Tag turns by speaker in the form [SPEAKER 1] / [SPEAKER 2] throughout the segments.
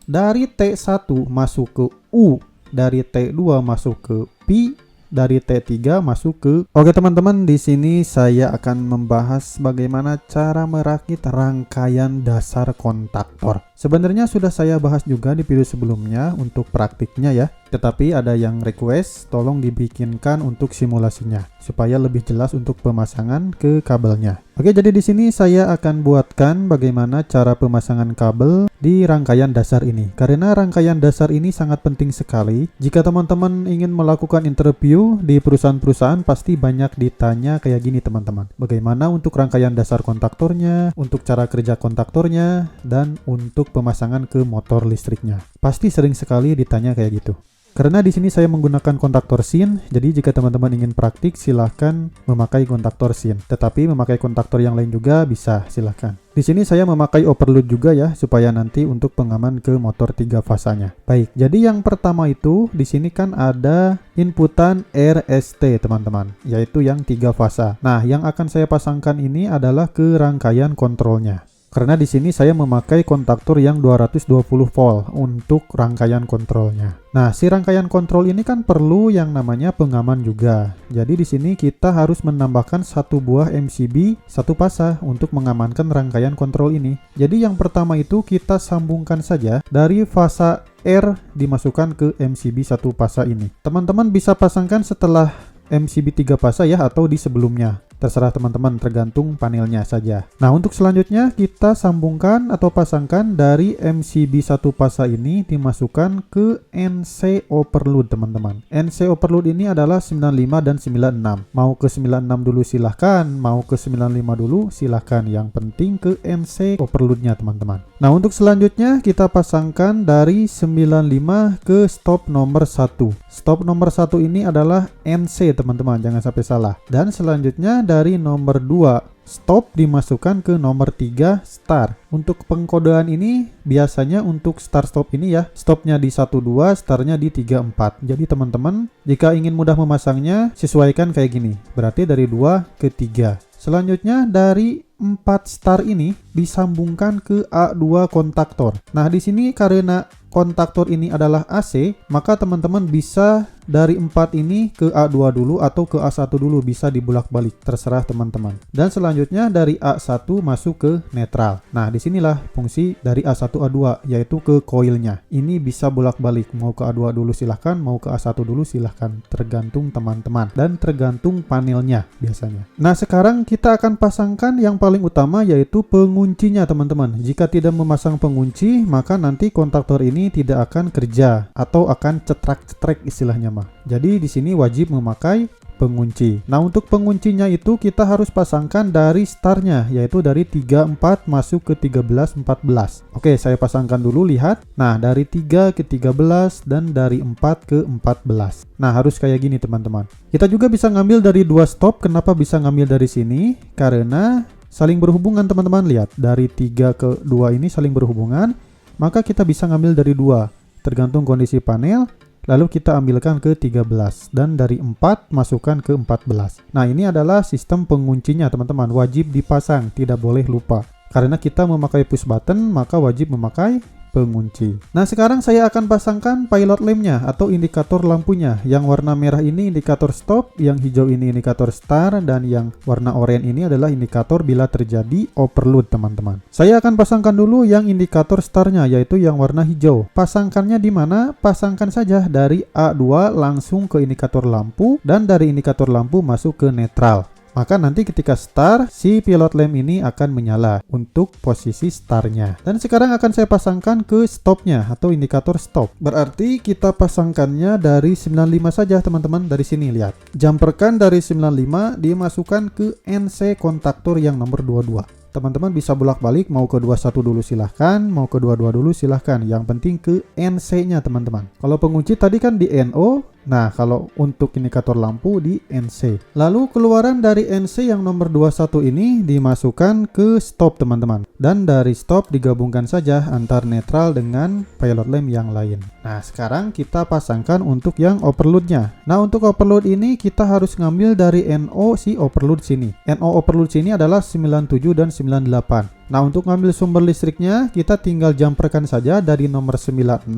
[SPEAKER 1] dari T1 masuk ke U, dari T2 masuk ke P, dari T3 masuk ke. Oke teman-teman, di sini saya akan membahas bagaimana cara merakit rangkaian dasar kontaktor. Sebenarnya sudah saya bahas juga di video sebelumnya untuk praktiknya ya. Tetapi ada yang request tolong dibikinkan untuk simulasinya supaya lebih jelas untuk pemasangan ke kabelnya. Oke, jadi di sini saya akan buatkan bagaimana cara pemasangan kabel di rangkaian dasar ini. Karena rangkaian dasar ini sangat penting sekali. Jika teman-teman ingin melakukan interview di perusahaan-perusahaan pasti banyak ditanya kayak gini teman-teman. Bagaimana untuk rangkaian dasar kontaktornya, untuk cara kerja kontaktornya, dan untuk pemasangan ke motor listriknya. Pasti sering sekali ditanya kayak gitu. Karena di sini saya menggunakan kontaktor SIN, jadi jika teman-teman ingin praktik silahkan memakai kontaktor SIN. Tetapi memakai kontaktor yang lain juga bisa, silahkan. Di sini saya memakai overload juga ya, supaya nanti untuk pengaman ke motor 3 fasanya. Baik, jadi yang pertama itu di sini kan ada inputan RST teman-teman, yaitu yang 3 fasa. Nah, yang akan saya pasangkan ini adalah ke rangkaian kontrolnya. Karena di sini saya memakai kontaktor yang 220 volt untuk rangkaian kontrolnya. Nah, si rangkaian kontrol ini kan perlu yang namanya pengaman juga. Jadi di sini kita harus menambahkan satu buah MCB satu fasa untuk mengamankan rangkaian kontrol ini. Jadi yang pertama itu kita sambungkan saja dari fasa R dimasukkan ke MCB satu fasa ini. Teman-teman bisa pasangkan setelah MCB 3 fasa ya, atau di sebelumnya. Terserah teman-teman, tergantung panelnya saja. Nah, untuk selanjutnya kita sambungkan atau pasangkan dari MCB satu fasa ini dimasukkan ke NC overload teman-teman. NC overload ini adalah 95 dan 96. Mau ke 96 dulu silahkan, mau ke 95 dulu silahkan. Yang penting ke NC overloadnya teman-teman. Nah, untuk selanjutnya kita pasangkan dari 95 ke stop nomor 1. Stop nomor 1 ini adalah NC teman-teman, jangan sampai salah. Dan selanjutnya dari nomor 2 stop dimasukkan ke nomor 3 start. Untuk pengkodean ini biasanya untuk start stop ini ya, stopnya di 12, startnya di 34. Jadi teman-teman jika ingin mudah memasangnya sesuaikan kayak gini, berarti dari 2 ke 3. Selanjutnya dari 4 star ini disambungkan ke A2 kontaktor. Nah, di sini karena kontaktor ini adalah AC, maka teman-teman bisa dari 4 ini ke A2 dulu atau ke A1 dulu, bisa dibulak-balik, terserah teman-teman. Dan selanjutnya dari A1 masuk ke netral. Nah, disinilah fungsi dari A1 A2, yaitu ke koilnya. Ini bisa bolak-balik, mau ke A2 dulu silahkan, mau ke A1 dulu silahkan, tergantung teman-teman dan tergantung panelnya biasanya. Nah, sekarang kita akan pasangkan yang paling utama, yaitu penguncinya teman-teman. Jika tidak memasang pengunci, maka nanti kontaktor ini tidak akan kerja atau akan cetrak-cetrek istilahnya mah. Jadi di sini wajib memakai pengunci. Nah, untuk penguncinya itu kita harus pasangkan dari startnya, yaitu dari 34 masuk ke 13 14. Oke, saya pasangkan dulu, lihat. Nah, dari 3 ke 13 dan dari 4 ke 14. Nah, harus kayak gini teman-teman. Kita juga bisa ngambil dari 2 stop. Kenapa bisa ngambil dari sini? Karena saling berhubungan teman-teman, lihat. Dari 3 ke 2 ini saling berhubungan, maka kita bisa ngambil dari 2. Tergantung kondisi panel. Lalu kita ambilkan ke 13 dan dari 4 masukkan ke 14. Nah, ini adalah sistem penguncinya teman-teman, wajib dipasang, tidak boleh lupa. Karena kita memakai push button, maka wajib memakai pengunci. Nah, sekarang saya akan pasangkan pilot lampnya atau indikator lampunya. Yang warna merah ini indikator stop, yang hijau ini indikator start, dan yang warna oranye ini adalah indikator bila terjadi overload teman-teman. Saya akan pasangkan dulu yang indikator startnya, yaitu yang warna hijau. Pasangkannya di mana? Pasangkan saja dari A2 langsung ke indikator lampu, dan dari indikator lampu masuk ke netral. Maka nanti ketika start, si pilot lamp ini akan menyala untuk posisi startnya. Dan sekarang akan saya pasangkan ke stopnya atau indikator stop. Berarti kita pasangkannya dari 95 saja teman-teman. Dari sini lihat. Jumperkan dari 95 dimasukkan ke NC kontaktor yang nomor 22. Teman-teman bisa bolak-balik, mau ke 21 dulu silahkan, mau ke 22 dulu silahkan. Yang penting ke NC-nya teman-teman. Kalau pengunci tadi kan di NO, Nah, kalau untuk indikator lampu di NC. Lalu keluaran dari NC yang nomor 21 ini dimasukkan ke stop teman-teman. Dan dari stop digabungkan saja antar netral dengan pilot lamp yang lain. Nah, sekarang kita pasangkan untuk yang overloadnya. Nah, untuk overload ini kita harus ngambil dari NO si overload sini. NO overload sini adalah 97 dan 98. Nah, untuk ngambil sumber listriknya kita tinggal jumperkan saja dari nomor 96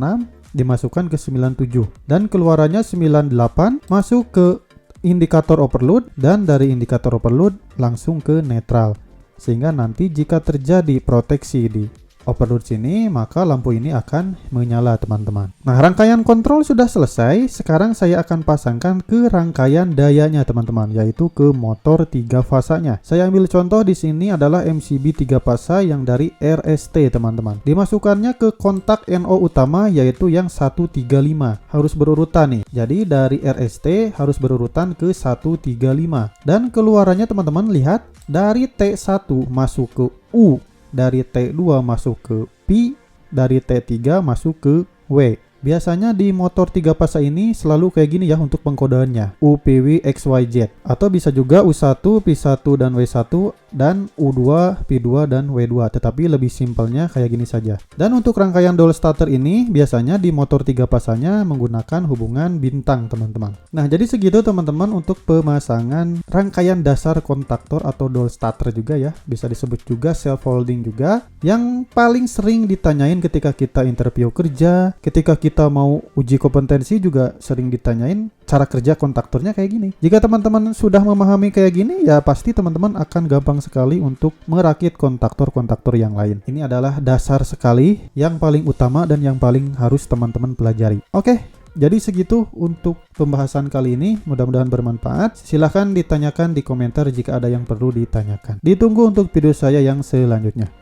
[SPEAKER 1] dimasukkan ke 97 dan keluarannya 98 masuk ke indikator overload dan dari indikator overload langsung ke netral, sehingga nanti jika terjadi proteksi di overload sini maka lampu ini akan menyala teman-teman. Nah, rangkaian kontrol sudah selesai. Sekarang saya akan pasangkan ke rangkaian dayanya teman-teman, yaitu ke motor 3 fasanya. Saya ambil contoh di sini adalah MCB 3 fasa yang dari RST teman-teman. Dimasukkannya ke kontak NO utama yaitu yang 135. Harus berurutan nih. Jadi dari RST harus berurutan ke 135. Dan keluarannya teman-teman lihat dari T1 masuk ke U, dari T2 masuk ke P, dari T3 masuk ke W. Biasanya di motor 3 fasa ini selalu kayak gini ya untuk pengkodeannya. UPW XYZ. Atau bisa juga U1, P1 dan W1 dan U2, P2 dan W2. Tetapi lebih simpelnya kayak gini saja. Dan untuk rangkaian dual starter ini biasanya di motor 3 fasanya menggunakan hubungan bintang teman-teman. Nah, jadi segitu teman-teman untuk pemasangan rangkaian dasar kontaktor atau dual starter juga ya. Bisa disebut juga self holding juga. Yang paling sering ditanyain ketika kita interview kerja, ketika kita mau uji kompetensi juga sering ditanyain cara kerja kontaktornya kayak gini. Jika teman-teman sudah memahami kayak gini, ya pasti teman-teman akan gampang sekali untuk merakit kontaktor-kontaktor yang lain. Ini adalah dasar sekali yang paling utama dan yang paling harus teman-teman pelajari. Oke, jadi segitu untuk pembahasan kali ini. Mudah-mudahan bermanfaat. Silahkan ditanyakan di komentar jika ada yang perlu ditanyakan. Ditunggu untuk video saya yang selanjutnya.